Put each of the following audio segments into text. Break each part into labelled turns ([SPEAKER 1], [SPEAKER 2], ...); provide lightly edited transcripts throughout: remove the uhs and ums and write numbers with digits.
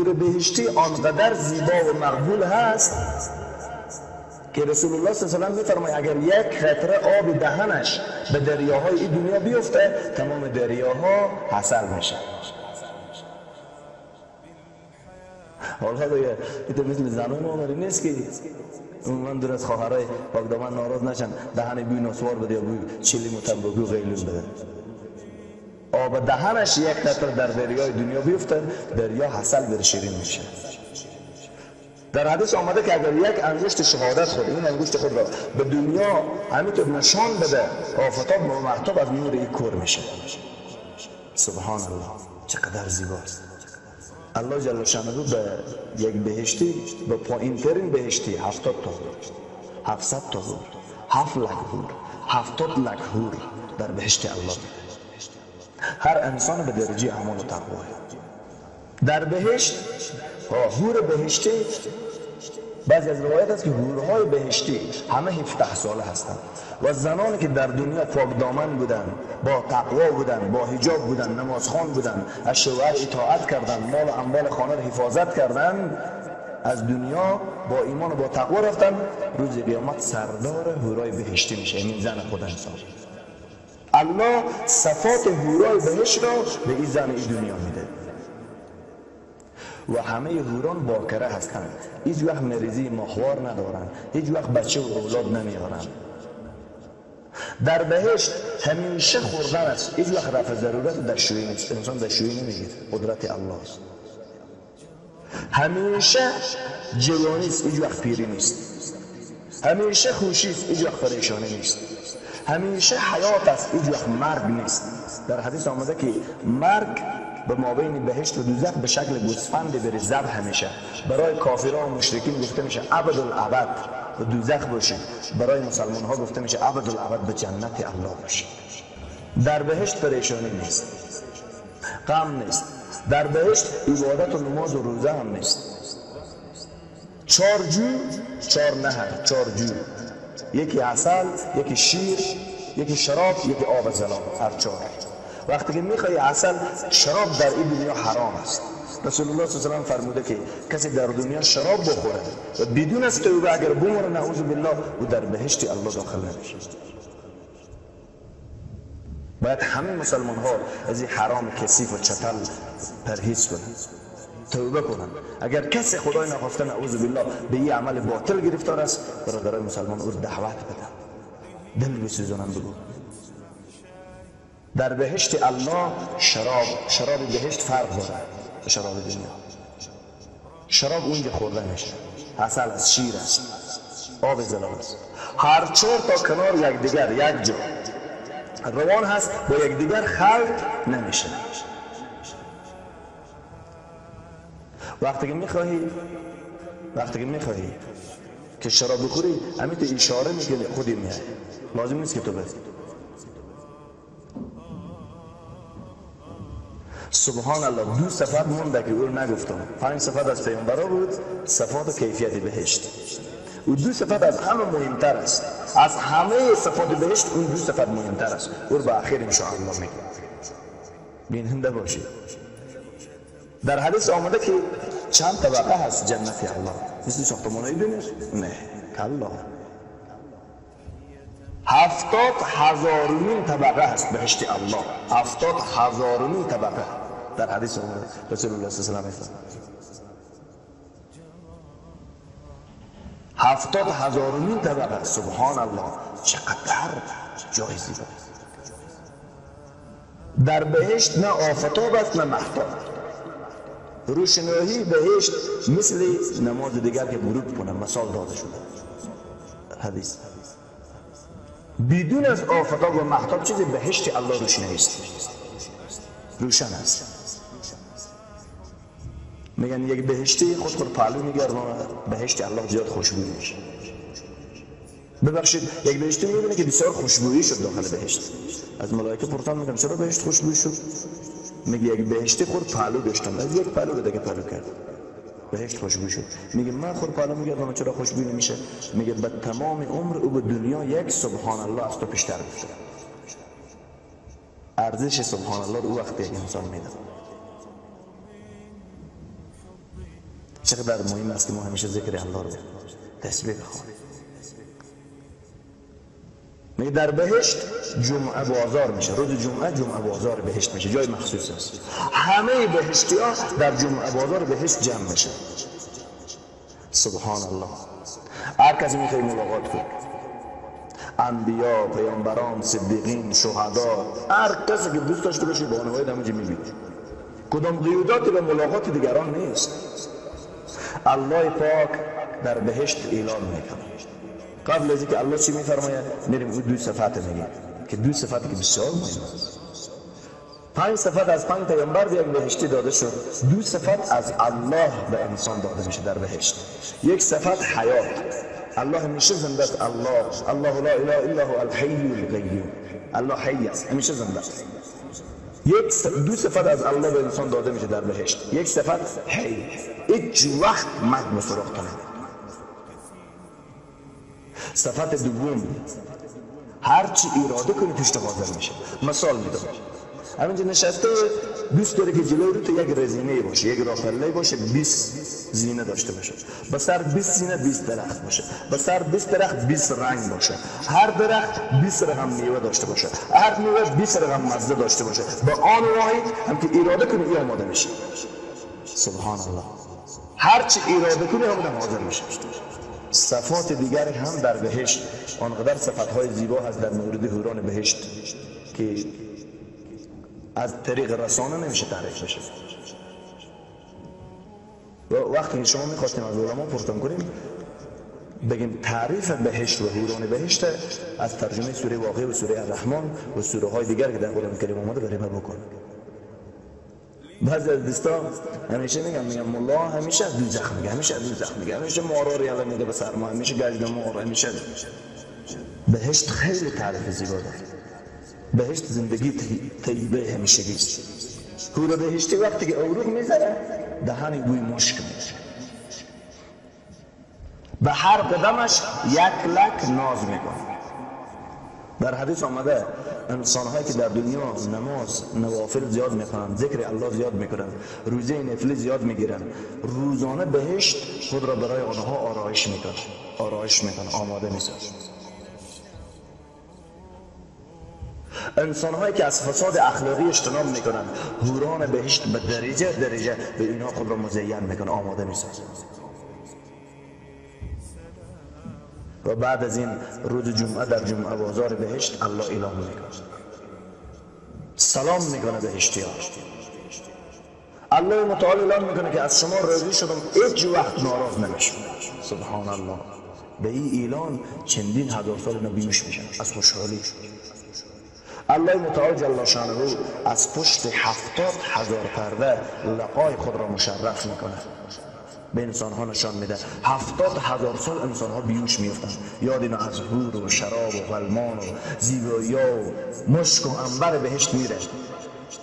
[SPEAKER 1] هور بهشتی آنقدر زیبا و مقبول هست که رسول الله صلی الله علیه و سلم میفرماید اگر یک قطره آب دهنش به دریاهای این دنیا بیفته تمام دریاها حاصل میشه. حالا دیگه این مثل زنان عمری نیست که من دور از خواهرای پاکدامن ناراض نشن دهن بوی نسوار بده یا بوی چلی متنبگو غیلون بده. آب دهنش یک قطره در دریای دنیا بیفته دریا حاصل بر شیرین میشه. در حدیث آمده که اگر یک انگشت شهادت خود این انگشت خود را به دنیا همینطور نشان بده آفتاب و مهتاب از نور این کور میشه. سبحان الله چقدر زیباست. الله جل شانه به یک بهشتی به پایین ترین بهشتی 70 تا هور 700 تا هور 7 لک هور 70 لک هور در بهشت الله. هر انسان به درجه اعمال و تقوا در بهشت هور بهشتی. بعضی از روایت است که هورهای بهشتی همه 17 ساله هستند و زنانی که در دنیا پاک دامن بودند با تقوا بودند با حجاب بودند نمازخوان بودند از شوهر اطاعت کردند مال و اموال خانه را حفاظت کردند از دنیا با ایمان و با تقوا رفتند روز قیامت سردار هورای بهشتی میشه. این زن خود انسان الله صفات هورای بهشت را به این زن این دنیا میده و همه هوران باکره هستند. هیچ وقت مریضی ماهوار ندارند، هیچ وقت بچه و اولاد نمیارند. در بهشت همیشه خوردن است، هیچ وقت رفع ضرورت دستشویی نیست. انسان دستشویی نمیگیره، قدرت الله است. همیشه جوانی است، هیچ وقت پیری نیست. همیشه خوشی است، هیچ وقت پریشانی نیست. همیشه حیات است، هیچ وقت مرگ نیست. در حدیث آمده که مرگ به مابین بهشت و دوزخ به شکل گوسفند بر ذبح میشه. برای کافران و مشرکین گفته میشه ابدالابد به دوزخ باشید، برای مسلمان ها گفته میشه ابدالابد به جنت الله باشید. در بهشت پریشانی نیست، غم نیست. در بهشت عبادت و نماز و روزه هم نیست. 4 جو 4 نهر 4 جو، یکی عسل، یکی شیر، یکی شراب، یکی آب زلال، هر 4. وقتی که میخوای عسل شراب در این دنیا حرام است. رسول الله صلی الله علیه و سلم فرموده که کسی در دنیا شراب بخوره و بدون از توبه اگر بمره نعوذ بالله و در بهشت الله داخل نمیشه. باید همه مسلمان ها از این حرام کثیف و چتل پرهیز کنند، توبه کنند. اگر کسی خدای نخواسته نعوذ بالله به این عمل باطل گرفتار است برادرای مسلمان او دعوت بدن، دل بسوزانند. بگو در بهشت الله شراب بهشت فرق داره به شراب دنیا. شراب اونجا خورده میشه، عسل است، شیر است، آب زلال است، هر 4 تا کنار یکدیگر یک جا روان هست، با یکدیگر خلط نمیشه. وقتی که میخواهی که شراب بخوری همین تو اشاره میکنی خودی میای، لازم نیست که تو بری. سبحان الله 2 صفت مونده که او نگفتم. 5 صفت از پیامبرا بود، صفات و کیفیت بهشت. و 2 صفت از همه مهمتر است، از همه صفات بهشت اون 2 صفت مهمتر است. او به آخر ان شاء الله میگم. بیننده باشید. در حدیث آمده که چند طبقه هست جنت الله، مثل ساختمان‌های دنیا؟ نه، کلا 70,000 طبقه هست بهشت الله. 70,000 طبقه در حدیث آمده رسول الله صلی الله علیه و سلم. 70,000 طبقه. سبحان الله چقدر جای زیبا. در بهشت نه آفتاب است نه مهتاب. روشنایی بهشت مثل نماز دیگر که غروب کنه مثال داده شده. حدیث بدون از آفتاب و مهتاب چیزی بهشت الله روشنایی است، روشن است. میگن یک بهشتی خود پهلو میگردونه، بهشت الله زیاد خوشبویی میشه. ببخشید یک بهشتی میبینه که بسیار خوشبویی شد داخل بهشت. از ملائکه پرسان میگن چرا بهشت خوشبویی شد؟ میگه یک بهشتی خود پهلو داشتم، از یک پهلو به دیگه پهلو کرد، بهشت خوشبو شد. میگه من خود پهلو میگردم چرا خوشبو نمیشه؟ میگه به تمام عمر او به دنیا یک سبحان الله از تو پیشتر گفته. ارزش سبحان الله رو وقتی یک انسان میده. چقدر مهم است که ما همیشه ذکر الله رو تسبیح بخوانیم. میگه در بهشت جمعه بازار میشه، روز جمعه جمعه بازار بهشت میشه، جای مخصوص است. همه بهشتی ها در جمعه بازار بهشت جمع میشه. سبحان الله. هر کسی میخوای ملاقات کنه، انبیا، پیامبران، صدیقین، شهدا، هر کسی که دوست داشته باشه با آنها همونجا میبینه. کدام قیوداتی به ملاقات دیگران نیست. الله پاک در بهشت اعلان میکنه. قبل از اینکه الله چی میفرماید میریم اون دو صفت میگه که دو صفتی که بسیار مهم است. 5 صفت از 5 پیامبر یک بهشتی داده شد، 2 صفت از الله به انسان داده میشه در بهشت. یک صفت حیات، الله همیشه زنده است. الله لا اله الا هو الحی القیوم، الله حی است، همیشه زنده است. دو صفت از الله به انسان داده میشه در بهشت. یک صفت حی، هیچ وقت مرگ مسراغ نمیده. صفت دوم هر چی اراده کنی پشت حاضر میشه. مثال میدم، همینجا نشسته دوست داره که جلوی رو تو یک رزینه باشه، یک راپله باشه، 20 زینه داشته باشه، با سر 20 زینه 20 درخت باشه، با سر 20 درخت 20 رنگ باشه، هر درخت 20 رقم میوه داشته باشه، هر میوه 20 رقم مزه داشته باشه. با آن واحد هم که اراده کنی این آماده میشه. سبحان الله. هر چی اراده کنی هم حاضر میشه. صفات دیگر هم در بهشت آنقدر صفاتهای زیبا هست در مورد حوران بهشت که از طریق رسانه نمیشه تعریف بشه. و وقتی شما میخواستیم از علما پرسان کنیم بگیم تعریف بهشت و حوران بهشت از ترجمه سوره واقعه و سوره الرحمن و سوره های دیگر که در قرآن کریم اومده بریم بکن. بعضی از دوستان همیشه میگم مولا همیشه از دوزخ میگه، همیشه مارا ریاله میده به سر ما، همیشه گجد مارا، همیشه. بهشت خیلی تعریف زیبا داره. بهشت زندگی طیبه همیشگی است. حور بهشتی وقتی که عروق میزنه دهن بوی مشک میشه، به هر قدمش یک لک ناز میکنه. در حدیث آمده انسان‌هایی که در دنیا نماز نوافل زیاد میکنن، ذکر الله زیاد میکنن، روزه نفلی زیاد میگیرن، روزانه بهشت خود را برای آنها آرایش میکنه، آماده میسازه. انسان‌هایی که از فساد اخلاقی اجتناب میکنن، حوران بهشت به درجه به اینها خود را مزین میکنه، آماده میسازه. و بعد از این روز جمعه در جمعه بازار بهشت الله اعلام میکنه، سلام میکنه بهشتیان. الله متعال اعلام میکنه که از شما راضی شدم، هیچ وقت ناراض نمیشم. سبحان الله. به این اعلان چندین هزار سال نبیوش میشن از خوشحالی. الله متعال جل شانه از پشت 70,000 پرده لقای خود را مشرف میکنه، به انسان ها نشان میده. 70,000 سال انسان ها بیوش میفتن، یاد اینا از حور و شراب و غلمان و زیبایی و مشک و عنبر بهشت میره.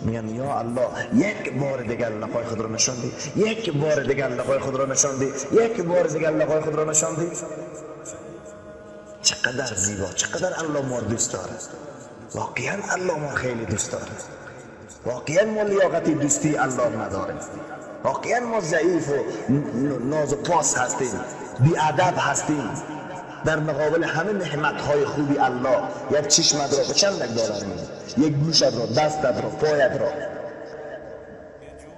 [SPEAKER 1] میگن یا الله یک بار دیگر لقای خود را نشان دی، یک بار دیگر لقای خود را نشان دی، یک بار دیگر لقای خود را نشان دی. چقدر زیبا، چقدر الله ما دوست داره. واقعا الله ما خیلی دوست داره. واقعا ما لیاقتی دوستی الله نداره. واقعا ما ضعیف و ناز و پاس هستیم، بی ادب هستیم در مقابل همه نعمت‌های خوبی الله. یک چشمت را به چند $1 میده، یک گوشت را، دستت را، پایت را.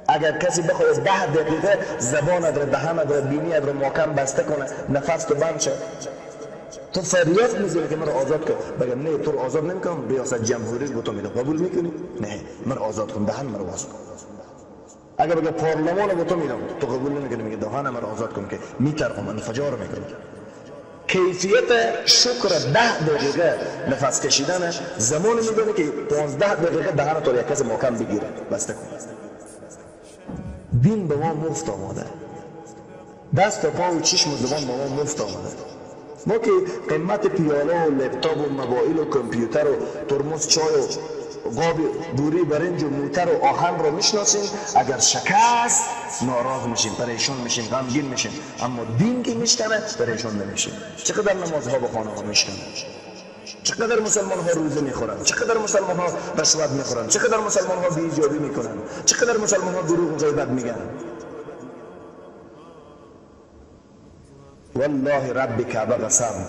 [SPEAKER 1] اگر کسی بخواد 10 دقیقه زبانت را، دهنت را، بینیت را محکم بسته کنه، نفس تو بند شد، تو فریاد میزنی که من آزاد کن. بگم نه، تو رو آزاد نمیکنم، ریاست جمهوری رو به تو میدم، قبول میکنی؟ نه، من آزاد کن، دهن من رو باز کن. اگر بگه پارلمان رو به تو میدم، تو قبول نمیکنی، میگه دهان من رو آزاد کن که میترقم، انفجار میکنم. کیفیت شکر 10 دقیقه نفس کشیدن زمان میدونه که 15 دقیقه دهن تو یک کس محکم بگیره، بسته کن. دین به ما مفت آماده، دست و پا و چشم و زبان به ما مفت آمده. ما که قیمت پیاله و لپتاپ و موبایل و کامپیوتر و ترمز چای و قاب بوری برنج و موتر و آهن رو میشناسیم، اگر شکست ناراض میشیم، پریشان میشیم، غمگین میشیم. اما دین که میشکنه پریشان نمیشیم. چقدر نمازها به خانه ها میشکنه، چقدر مسلمان ها روزه میخورن، چقدر مسلمان ها رشوت میخورن، چقدر مسلمان ها بی‌حجابی میکنن، چقدر مسلمان ها دروغ و غیبت میگن. والله رب کعبه قسم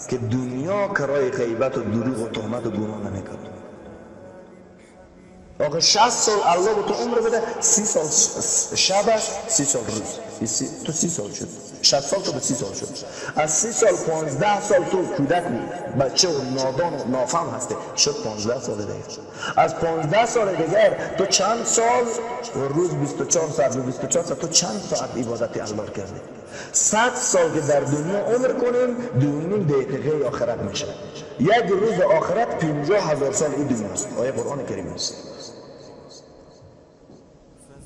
[SPEAKER 1] که دنیا کرای غیبت و دروغ و تهمت و گناه نمیکنه. آقا 60 سال الله به تو عمر بده، 30 سال شبش 30 سال روز، تو 30 سال شد، 60 سال تو به 30 سال شد. از 30 سال 15 سال تو کودک بچه و نادان و نافهم هستی، شد 15 سال دیگه. از 15 سال دیگر تو چند سال و روز 24 ساعت و 24 ساعت تو چند ساعت عبادت الله کردی؟ 100 سال که در دنیا عمر کنیم 2.5 دقیقه آخرت میشه. یک روز آخرت 50,000 سال این دنیاست. آیه قرآن کریم است.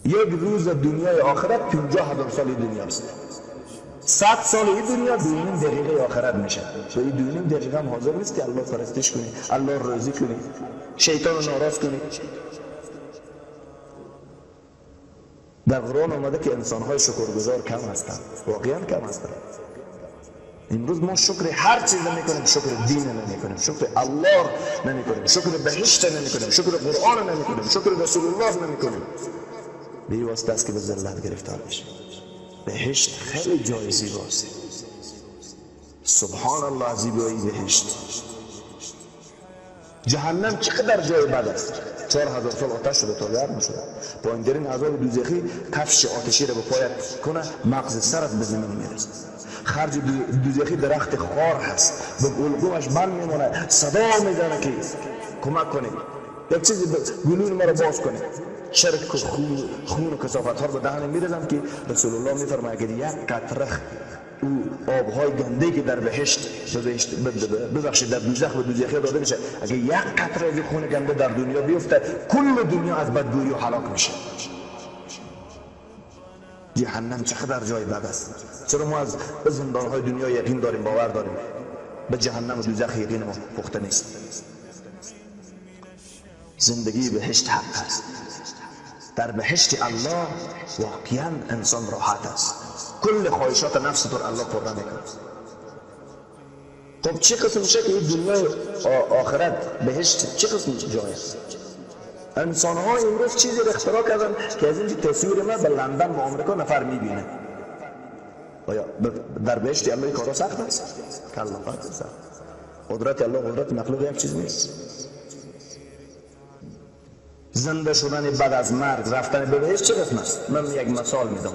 [SPEAKER 1] یک روز دنیای آخرت 50,000 سال دنیاست. 100 سال این دنیا 2.5 دقیقه آخرت میشه. تو این 2.5 دقیقه هم حاضر نیستی الله پرستش کنی، الله راضی کنی، شیطان رو ناراض کنی. در قرآن آمده که انسان‌های شکرگزار کم هستند، واقعا کم هستند. امروز ما شکر هر چیز نمی‌کنیم، شکر دین نمی‌کنیم، شکر الله نمی‌کنیم، شکر بهشت نمی‌کنیم، شکر قرآن نمی‌کنیم، شکر رسول الله نمی‌کنیم. به این واسطه است که به ذلت گرفتار میشیم. بهشت خیلی جای زیباست. سبحان الله از زیبایی بهشت. جهنم چقدر جای بد است. 4,000 سال آتش شده تا گرم شده. پایین‌ترین عذاب دوزخی کفش آتشی را به پایت کنه، مغز سرت به زمین میرسه. خرج دوزخی درخت خار هست، به گلگومش بند میمونه، صدا میزنه که کمک کنید، یک چیزی گلوی ما را باز کنید. شرک و خون و کثافت ها رو به دهن میرزم که رسول الله میفرماید که یک قطره او آبهای گنده که در بهشت ببخشید در دوزخ به دوزخی داده میشه، اگه یک قطره از خون گنده در دنیا بیفته کل دنیا از بدگویی و هلاک میشه. جهنم چقدر جای بد است. چرا ما از زندانهای دنیا یقین داریم، باور داریم، به جهنم و دوزخ یقین ما پخته نیست. زندگی بهشت حق است. در بهشت الله واقعا انسان راحت است. کل خواهشات نفس تو الله پر نمیکنه. خب چه قسم میشه که این دنیای آخرت بهشت چه قسم جای است؟ انسان ها امروز چیزی رو اختراع کردن که از اینجا تصویر ما به لندن و آمریکا نفر میبینه. آیا در بهشت الله کارا سخت است؟ کلا سخت. قدرت الله قدرت مخلوق یک چیز نیست. زنده شدن بعد از مرگ، رفتن به بهشت چه قسم است؟ من یک مثال میدم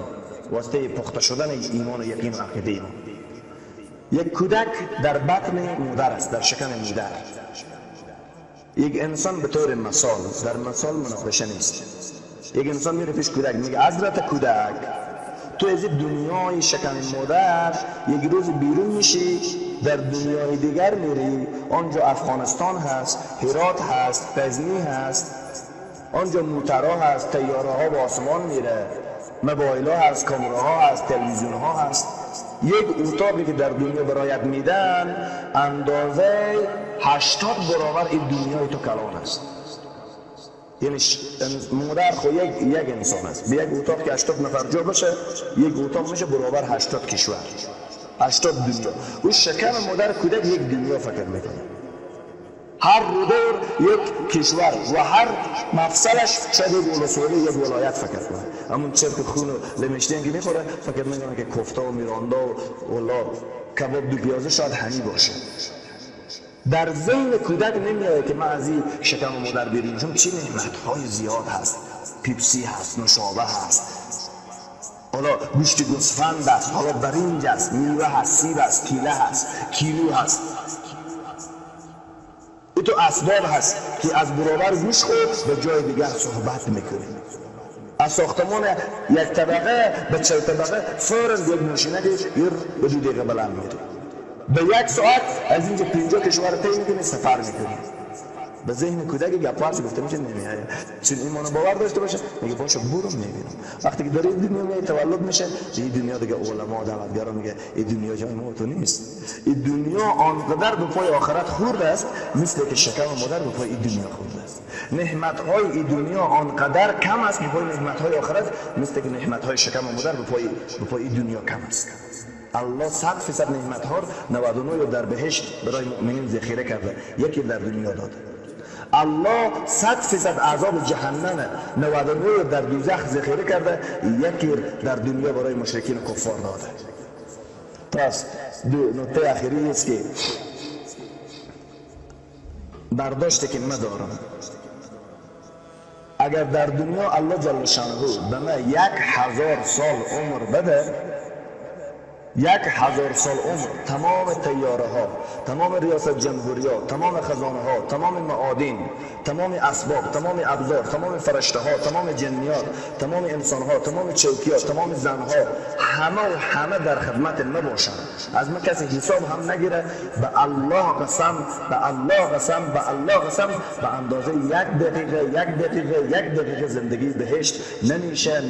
[SPEAKER 1] واسطه پخته شدن ایمان و یقین و عقیده ما. یک کودک در بطن مادر است، در شکم مادر. یک انسان به طور مثال، در مثال مناقشه نیست، یک انسان میره پیش کودک میگه حضرت کودک، تو از دنیای شکم مادر یک روز بیرون میشی، در دنیای دیگر میری، آنجا افغانستان هست، هرات هست، غزنی هست، آنجا موترها هست، طیاره ها به آسمان میره، موبایل ها هست، کامera ها هست، تلویزیون ها هست. یک اتاقی که در دنیا برایت میدن اندازه 80 برابر این دنیای تو کلان است. یعنی مادر خو یک انسان است، به یک اتاق که 80 نفر جا بشه، یک اتاق میشه برابر 80 کشور، 80 دنیا. او شکم مادر کودک یک دنیا فکر میکنه. هر رودور یک کشور و هر مفصلش شاید یک ولسوالی یک ولایت فکر کنه. همون چرک خون و لمشتین که میخوره فکر میکنه که کوفته و میرانده و والله کباب دو پیازه شاید همی باشه. در ذهن کودک نمیاد که من از این شکم مادر بیرون، چون چی نعمت‌های زیاد هست، پیپسی هست، نوشابه هست، حالا گوشت گوسفند است، حالا برنج است، میوه هست، سیب است، کیله هست، کیلو هست. این تو اسباب هست که از برابر گوش خود به جای دیگر صحبت میکنه. از ساختمان یک طبقه به 40 طبقه فوراً یک ماشینه به 2 دقیقه بلند میره. به 1 ساعت از اینجا 50 کشور طی میکنه، سفر میکنه. به ذهن کودک گپارش گفته میشه نمیاد، چون ایمان باور داشته باشه میگه باشه برو میبینم. وقتی که داره این دنیا تولد میشه، این دنیا دیگه علما دعوتگرا میگه این دنیا جای ما تو نیست. این دنیا آنقدر به پای آخرت خورده است مثل که شکم مادر به پای این دنیا خورده است. نعمت‌های این دنیا آنقدر کم است به پای نعمت‌های آخرت، مثل که نعمت‌های شکم مادر به پای این دنیا کم است. الله 100% نعمت‌ها 99 در بهشت برای مؤمنین ذخیره کرده، یکی در دنیا داده. الله 100% عذاب جهنم 99 در دوزخ ذخیره کرده، یکی در دنیا برای مشرکین و کفار داده. پس نکته اخیری است که برداشتی که من دارم، اگر در دنیا الله جل شانه به من 1000 سال عمر بده، 1000 سال عمر، تمام طیاره ها، تمام ریاست جمهوری ها، تمام خزانه ها، تمام معادن، تمام اسباب، تمام ابزار، تمام فرشته ها، تمام جنیات، تمام انسان ها، تمام چوکی ها، تمام زن ها، همه در خدمت ما باشند، از من کسی حساب هم نگیره، به الله قسم، به الله قسم، به الله قسم، به اندازه 1 دقیقه زندگی بهشت نمیشه.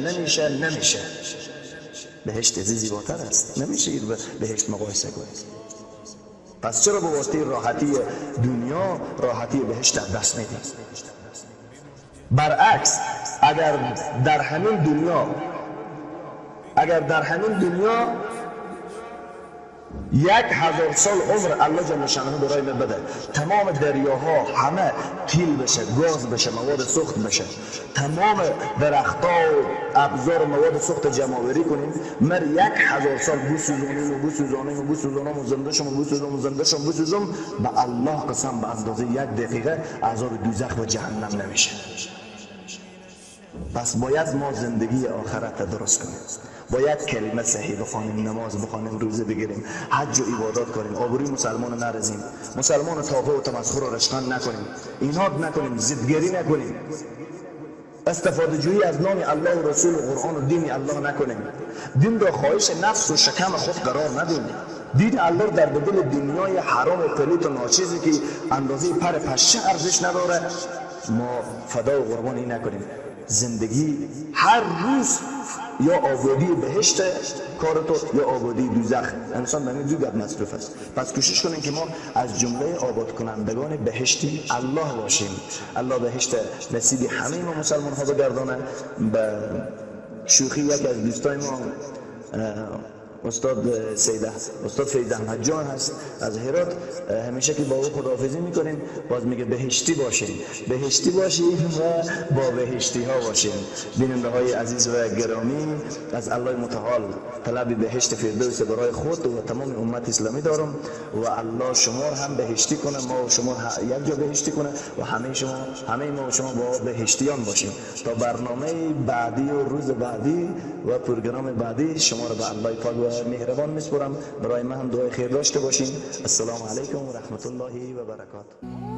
[SPEAKER 1] بهشت از زیباتر است، نمیشه این بهشت مقایسه کنید. پس چرا به واسطه راحتی دنیا راحتی بهشت دست میدیم؟ برعکس اگر در همین دنیا 1000 سال عمر الله جل شانه برای من بده، تمام دریاها همه تیل بشه، گاز بشه، مواد سوخت بشه، تمام درختها و ابزار مواد سوخت جمع آوری کنیم، من 1000 سال بوسوزانم و زنده شم، به الله قسم به اندازه 1 دقیقه عذاب دوزخ و جهنم نمیشه. پس باید ما زندگی آخرت درست کنیم، باید کلمه صحیح بخوانیم، نماز بخوانیم، روزه بگیریم، حج و عبادات کنیم، آبروی مسلمان نرزیم، مسلمان تافه و تمسخر و رشقان نکنیم، ایناد نکنیم، ضدگری نکنیم، استفاده جویی از نام الله و رسول و قرآن و دین الله نکنیم، دین را خواهش نفس و شکم خود قرار ندیم، دین الله در بدل دنیای حرام و پلیت و ناچیزی که اندازه پر پشه ارزش نداره ما فدا و قربانی نکنیم. زندگی هر روز یا آبادی بهشت کارتو یا آبادی دوزخ، انسان به دو گپ مصروف است. پس کوشش کنیم که ما از جمله آباد کنندگان بهشتی الله باشیم. الله بهشت نصیب همه ما مسلمان ها بگردانه. به شوخی یک از دوستای ما استاد فیض احمد جان هست از هرات، همیشه که با او خداحافظی میکنیم باز میگه بهشتی باشیم و با بهشتی ها باشیم. بیننده های عزیز و گرامی، از الله متعال طلب بهشت فردوس برای خود و تمام امت اسلامی دارم و الله شما هم بهشتی کنه، ما و شما یک جا بهشتی کنه و همه ما و شما با بهشتیان باشیم. تا برنامه بعدی و روز بعدی و پروگرام بعدی شما را به الله پاک و مهربان میسپارم. برای من هم دعای خیر داشته باشین. السلام علیکم و رحمت الله و برکاته.